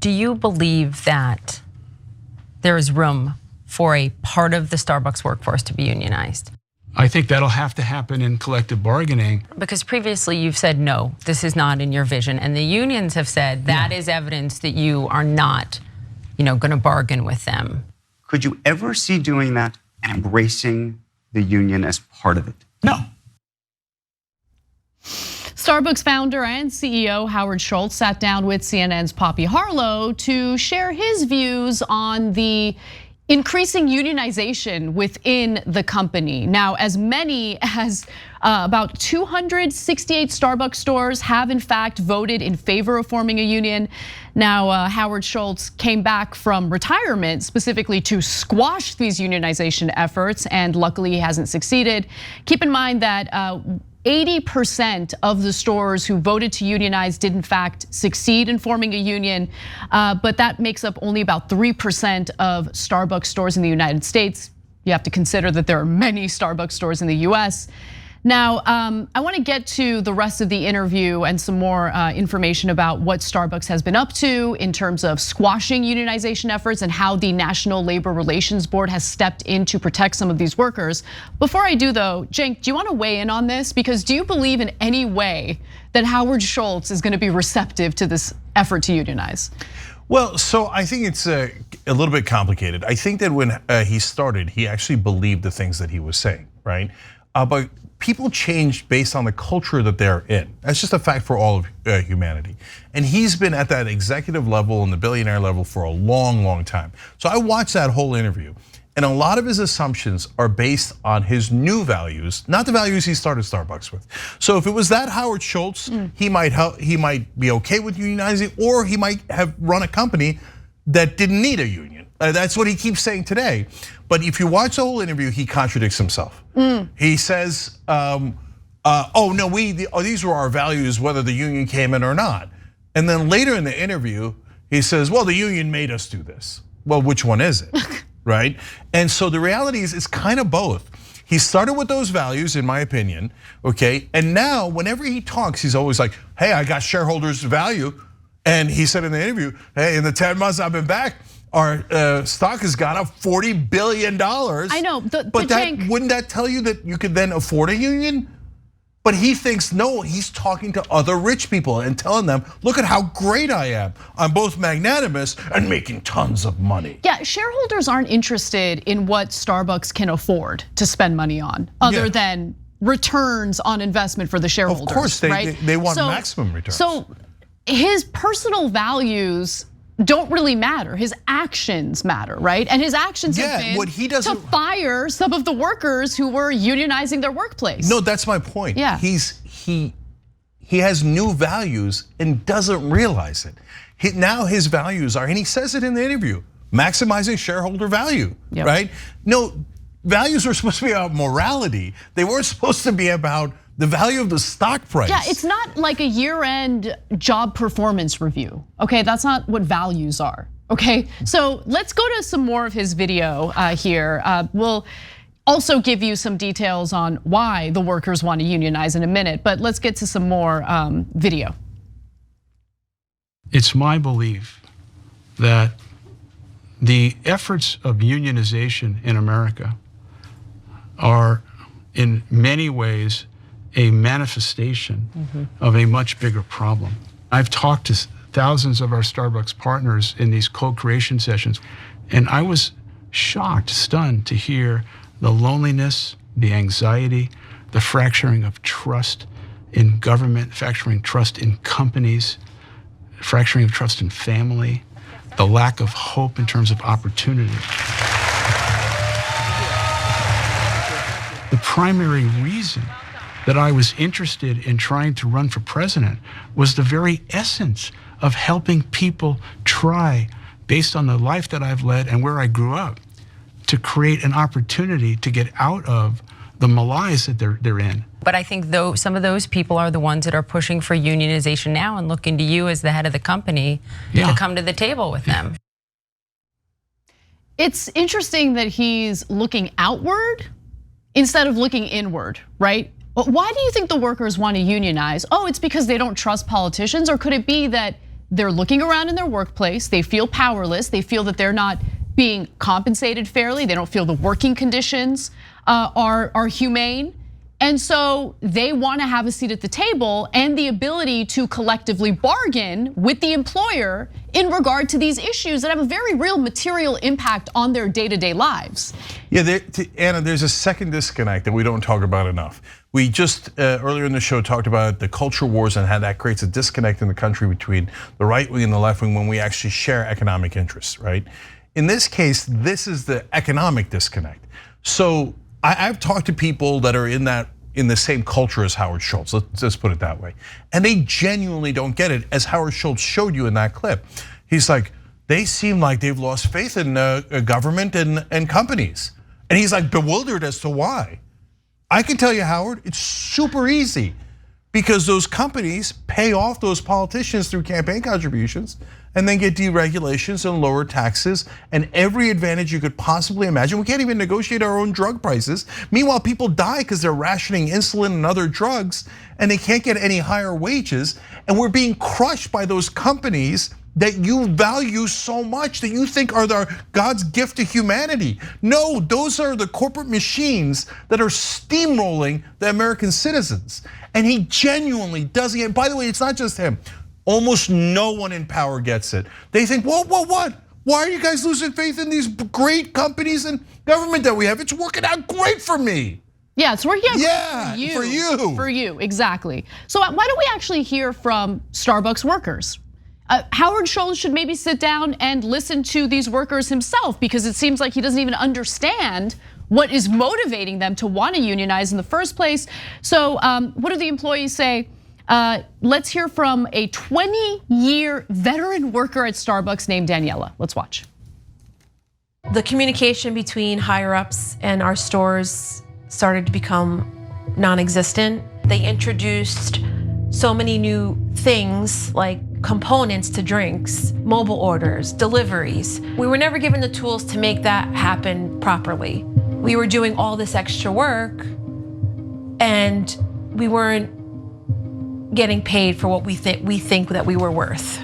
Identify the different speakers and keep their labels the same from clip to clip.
Speaker 1: do you believe that there is room for a part of the Starbucks workforce to be unionized?
Speaker 2: I think that'll have to happen in collective bargaining.
Speaker 1: Because previously you've said, no, this is not in your vision. And the unions have said that is evidence that you are not, gonna bargain with them.
Speaker 3: Could you ever see doing that and embracing the union as part of it?
Speaker 2: No.
Speaker 4: Starbucks founder and CEO Howard Schultz sat down with CNN's Poppy Harlow to share his views on the increasing unionization within the company. Now, as many as about 268 Starbucks stores have in fact voted in favor of forming a union. Now, Howard Schultz came back from retirement specifically to squash these unionization efforts, and luckily he hasn't succeeded. Keep in mind that 80% of the stores who voted to unionize did in fact succeed in forming a union, but that makes up only about 3% of Starbucks stores in the United States. You have to consider that there are many Starbucks stores in the US. Now, I want to get to the rest of the interview and some more information about what Starbucks has been up to in terms of squashing unionization efforts and how the National Labor Relations Board has stepped in to protect some of these workers. Before I do though, Cenk, do you want to weigh in on this? Because do you believe in any way that Howard Schultz is going to be receptive to this effort to unionize?
Speaker 5: Well, so I think it's a little bit complicated. I think that when he started, he actually believed the things that he was saying, right? But people change based on the culture that they're in. That's just a fact for all of humanity. And he's been at that executive level and the billionaire level for a long, long time. So I watched that whole interview, and a lot of his assumptions are based on his new values, not the values he started Starbucks with. So if it was that Howard Schultz, he might be okay with unionizing, or he might have run a company that didn't need a union. That's what he keeps saying today. But if you watch the whole interview, he contradicts himself. He says, oh no, these were our values whether the union came in or not. And then later in the interview, he says, well, the union made us do this. Well, which one is it, right? And so the reality is it's kind of both. He started with those values, in my opinion, okay? And now whenever he talks, he's always like, hey, I got shareholders' value. And he said in the interview, hey, in the 10 months I've been back, our stock has gone up $40 billion.
Speaker 4: I know,
Speaker 5: but wouldn't that tell you that you could then afford a union? But he thinks, no, he's talking to other rich people and telling them, look at how great I am. I'm both magnanimous and making tons of money.
Speaker 4: Yeah, shareholders aren't interested in what Starbucks can afford to spend money on, other than returns on investment for the shareholders.
Speaker 5: Of course, they want maximum returns.
Speaker 4: So his personal values don't really matter. His actions matter, right? And his actions have been to fire some of the workers who were unionizing their workplace.
Speaker 5: No, that's my point.
Speaker 4: Yeah.
Speaker 5: He has new values and doesn't realize it. Now his values are, and he says it in the interview, maximizing shareholder value, right? No, values were supposed to be about morality. They weren't supposed to be about the value of the stock price.
Speaker 4: Yeah, it's not like a year-end job performance review, okay? That's not what values are, okay? So let's go to some more of his video here. We'll also give you some details on why the workers want to unionize in a minute, but let's get to some more video.
Speaker 2: It's my belief that the efforts of unionization in America are in many ways a manifestation of a much bigger problem. I've talked to thousands of our Starbucks partners in these co-creation sessions, and I was shocked, stunned to hear the loneliness, the anxiety, the fracturing of trust in government, fracturing trust in companies, fracturing of trust in family, the lack of hope in terms of opportunity. The primary reason that I was interested in trying to run for president was the very essence of helping people try, based on the life that I've led and where I grew up, to create an opportunity to get out of the malaise that they're in.
Speaker 1: But I think though some of those people are the ones that are pushing for unionization now and looking to you as the head of the company to come to the table with them.
Speaker 4: It's interesting that he's looking outward instead of looking inward, right? Why do you think the workers want to unionize? Oh, it's because they don't trust politicians? Or could it be that they're looking around in their workplace, they feel powerless, they feel that they're not being compensated fairly, they don't feel the working conditions are humane. And so they want to have a seat at the table and the ability to collectively bargain with the employer in regard to these issues that have a very real material impact on their day-to-day lives.
Speaker 5: Yeah, Anna, there's a second disconnect that we don't talk about enough. We just earlier in the show talked about the culture wars and how that creates a disconnect in the country between the right wing and the left wing when we actually share economic interests, right? In this case, this is the economic disconnect. So I've talked to people that are in the same culture as Howard Schultz, let's put it that way. And they genuinely don't get it, as Howard Schultz showed you in that clip. He's like, they seem like they've lost faith in government and companies. And he's like bewildered as to why. I can tell you, Howard, it's super easy because those companies pay off those politicians through campaign contributions and then get deregulations and lower taxes and every advantage you could possibly imagine. We can't even negotiate our own drug prices. Meanwhile, people die because they're rationing insulin and other drugs and they can't get any higher wages. And we're being crushed by those companies that you value so much, that you think are God's gift to humanity. No, those are the corporate machines that are steamrolling the American citizens. And he genuinely doesn't get, by the way, it's not just him. Almost no one in power gets it. They think, what? Why are you guys losing faith in these great companies and government that we have? It's working out great for me.
Speaker 4: Yeah, it's working out
Speaker 5: great for you.
Speaker 4: For you, exactly. So why don't we actually hear from Starbucks workers? Howard Schultz should maybe sit down and listen to these workers himself, because it seems like he doesn't even understand what is motivating them to want to unionize in the first place. So what do the employees say? Let's hear from a 20-year veteran worker at Starbucks named Daniela. Let's watch.
Speaker 6: The communication between higher-ups and our stores started to become non-existent. They introduced so many new things like components to drinks, mobile orders, deliveries. We were never given the tools to make that happen properly. We were doing all this extra work and we weren't getting paid for what we think that we were worth.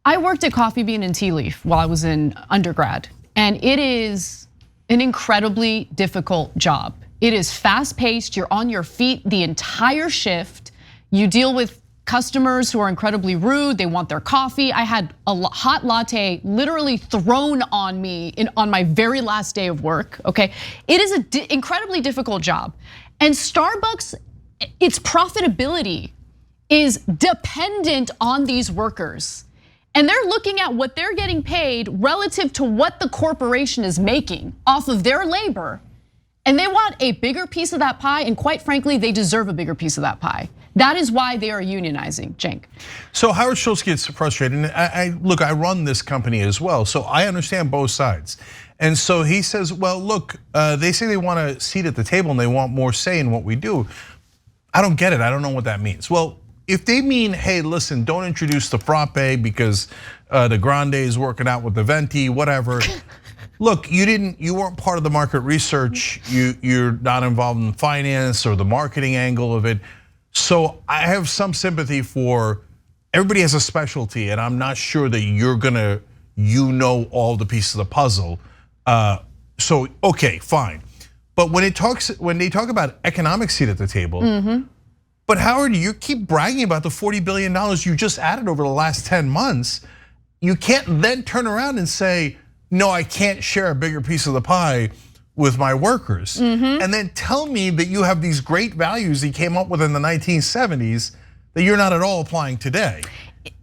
Speaker 4: I worked at Coffee Bean and Tea Leaf while I was in undergrad, and it is an incredibly difficult job. It is fast-paced, you're on your feet the entire shift. You deal with customers who are incredibly rude, they want their coffee. I had a hot latte literally thrown on me on my very last day of work, okay? It is an incredibly difficult job. And Starbucks, its profitability is dependent on these workers. And they're looking at what they're getting paid relative to what the corporation is making off of their labor. And they want a bigger piece of that pie, and quite frankly, they deserve a bigger piece of that pie. That is why they are unionizing, Cenk.
Speaker 5: So Howard Schultz gets frustrated, and look, I run this company as well, so I understand both sides. And so he says, well, look, they say they want a seat at the table and they want more say in what we do. I don't get it, I don't know what that means. Well, if they mean, hey, listen, don't introduce the frappe because the grande is working out with the venti, whatever. Look, you weren't part of the market research. You're not involved in finance or the marketing angle of it. So I have some sympathy for, everybody has a specialty, and I'm not sure that you're gonna, all the pieces of the puzzle. So okay, fine. But when they talk about economic seat at the table, but Howard, you keep bragging about the $40 billion you just added over the last 10 months. You can't then turn around and say, no, I can't share a bigger piece of the pie with my workers. And then tell me that you have these great values he came up with in the 1970s that you're not at all applying today.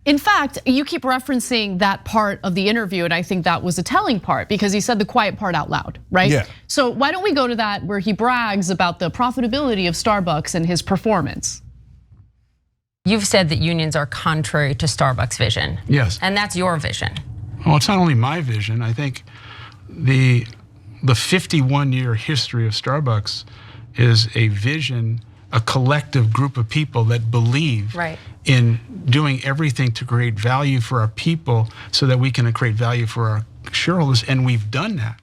Speaker 4: In fact, you keep referencing that part of the interview, and I think that was a telling part because he said the quiet part out loud, right?
Speaker 5: Yeah.
Speaker 4: So why don't we go to that where he brags about the profitability of Starbucks and his performance?
Speaker 1: You've said that unions are contrary to Starbucks' vision.
Speaker 2: Yes.
Speaker 1: And that's your vision.
Speaker 2: Well, it's not only my vision. I think the 51-year history of Starbucks is a vision, a collective group of people that believe in doing everything to create value for our people so that we can create value for our shareholders, and we've done that.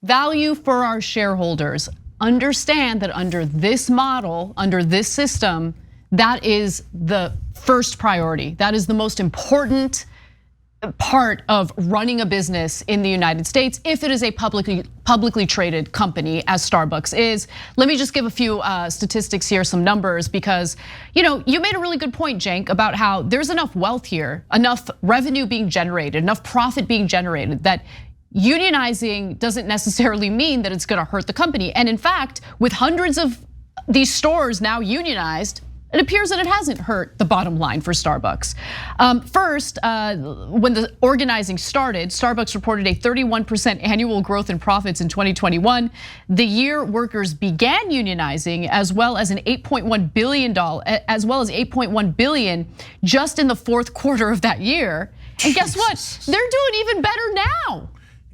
Speaker 4: Value for our shareholders. Understand that under this model, under this system, that is the first priority. That is the most important part of running a business in the United States if it is a publicly traded company, as Starbucks is. Let me just give a few statistics here, some numbers, because you made a really good point, Cenk, about how there's enough wealth here, enough revenue being generated, enough profit being generated, that unionizing doesn't necessarily mean that it's gonna hurt the company. And in fact, with hundreds of these stores now unionized, it appears that it hasn't hurt the bottom line for Starbucks. First, when the organizing started, Starbucks reported a 31% annual growth in profits in 2021. The year workers began unionizing, as well as $8.1 billion just in the fourth quarter of that year. And guess what? They're doing even better now.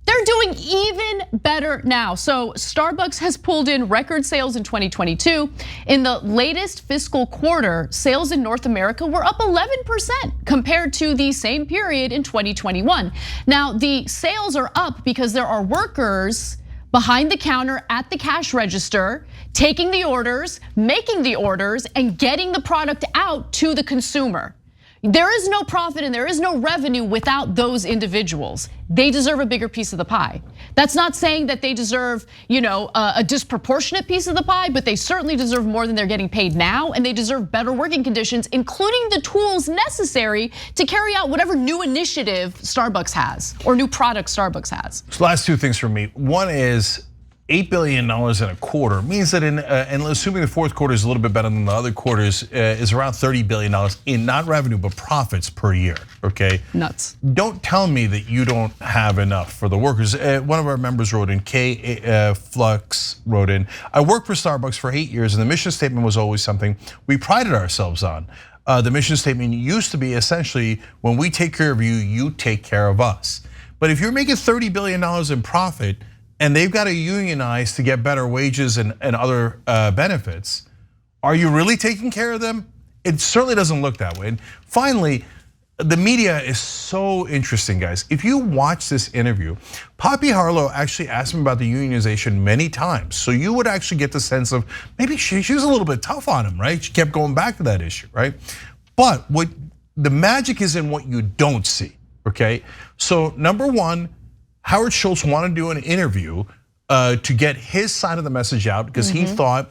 Speaker 4: They're doing even better now. So Starbucks has pulled in record sales in 2022. In the latest fiscal quarter, sales in North America were up 11% compared to the same period in 2021. Now, the sales are up because there are workers behind the counter at the cash register, taking the orders, making the orders, and getting the product out to the consumer. There is no profit and there is no revenue without those individuals. They deserve a bigger piece of the pie. That's not saying that they deserve, a disproportionate piece of the pie, but they certainly deserve more than they're getting paid now, and they deserve better working conditions, including the tools necessary to carry out whatever new initiative Starbucks has or new product Starbucks has.
Speaker 5: So last two things from me. One is $8 billion in a quarter means that and assuming the fourth quarter is a little bit better than the other quarters, is around $30 billion in not revenue, but profits per year, okay?
Speaker 4: Nuts.
Speaker 5: Don't tell me that you don't have enough for the workers. One of our members wrote in, Flux wrote in, I worked for Starbucks for 8 years and the mission statement was always something we prided ourselves on. The mission statement used to be essentially, when we take care of you, you take care of us. But if you're making $30 billion in profit, and they've got to unionize to get better wages and other benefits, are you really taking care of them? It certainly doesn't look that way. And finally, the media is so interesting, guys. If you watch this interview, Poppy Harlow actually asked him about the unionization many times. So you would actually get the sense of maybe she was a little bit tough on him, right? She kept going back to that issue, right? But what the magic is in what you don't see, okay? So number one, Howard Schultz wanted to do an interview to get his side of the message out because he thought,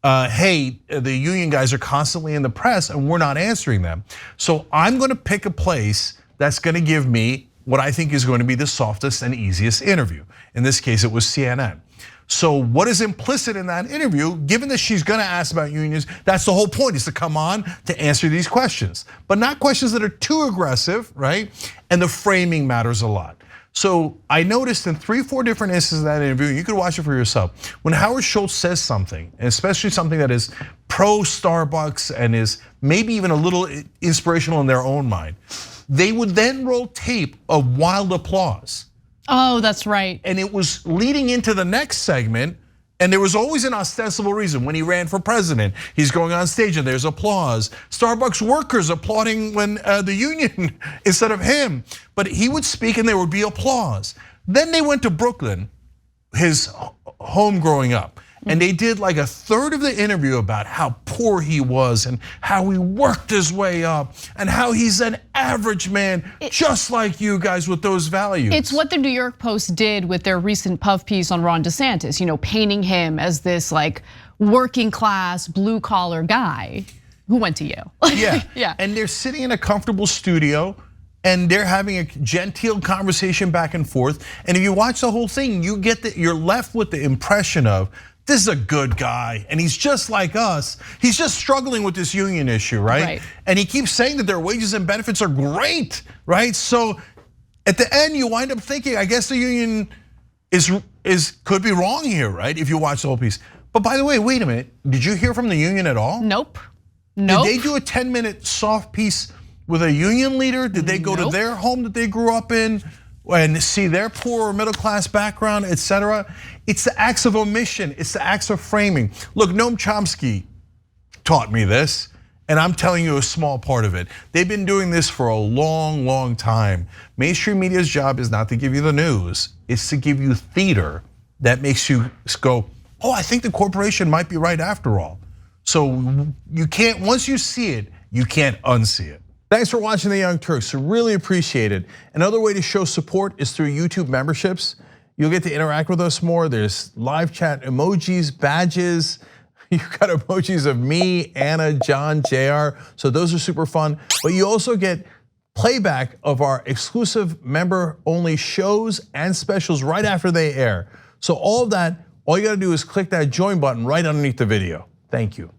Speaker 5: hey, the union guys are constantly in the press and we're not answering them. So I'm gonna pick a place that's gonna give me what I think is going to be the softest and easiest interview. In this case, it was CNN. So what is implicit in that interview, given that she's gonna ask about unions, that's the whole point, is to come on to answer these questions. But not questions that are too aggressive, right? And the framing matters a lot. So I noticed in 3 or 4 different instances of that interview, you could watch it for yourself. When Howard Schultz says something, and especially something that is pro Starbucks and is maybe even a little inspirational in their own mind, they would then roll tape of wild applause.
Speaker 4: Oh, that's right.
Speaker 5: And it was leading into the next segment, and there was always an ostensible reason. When he ran for president, he's going on stage and there's applause. Starbucks workers applauding when the union instead of him. But he would speak and there would be applause. Then they went to Brooklyn, his home growing up. And they did like a third of the interview about how poor he was and how he worked his way up and how he's an average man, just like you guys with those values.
Speaker 4: It's what the New York Post did with their recent puff piece on Ron DeSantis, painting him as this like working class, blue collar guy who went to Yale.
Speaker 5: Yeah. And they're sitting in a comfortable studio and they're having a genteel conversation back and forth. And if you watch the whole thing, you're left with the impression of, this is a good guy, and he's just like us. He's just struggling with this union issue, right? And he keeps saying that their wages and benefits are great, right? So at the end, you wind up thinking, I guess the union could be wrong here, right? If you watch the whole piece. But by the way, wait a minute, did you hear from the union at all?
Speaker 4: Nope.
Speaker 5: Did they do a 10-minute soft piece with a union leader? Did they go to their home that they grew up in and see their poor or middle class background, etc.? It's the acts of omission, it's the acts of framing. Look, Noam Chomsky taught me this, and I'm telling you a small part of it. They've been doing this for a long, long time. Mainstream media's job is not to give you the news, it's to give you theater that makes you go, oh, I think the corporation might be right after all. So you can't, once you see it, you can't unsee it. Thanks for watching The Young Turks, I really appreciate it. Another way to show support is through YouTube memberships. You'll get to interact with us more. There's live chat emojis, badges. You've got emojis of me, Anna, John, JR. So those are super fun. But you also get playback of our exclusive member-only shows and specials right after they air. So all of that, all you gotta do is click that join button right underneath the video. Thank you.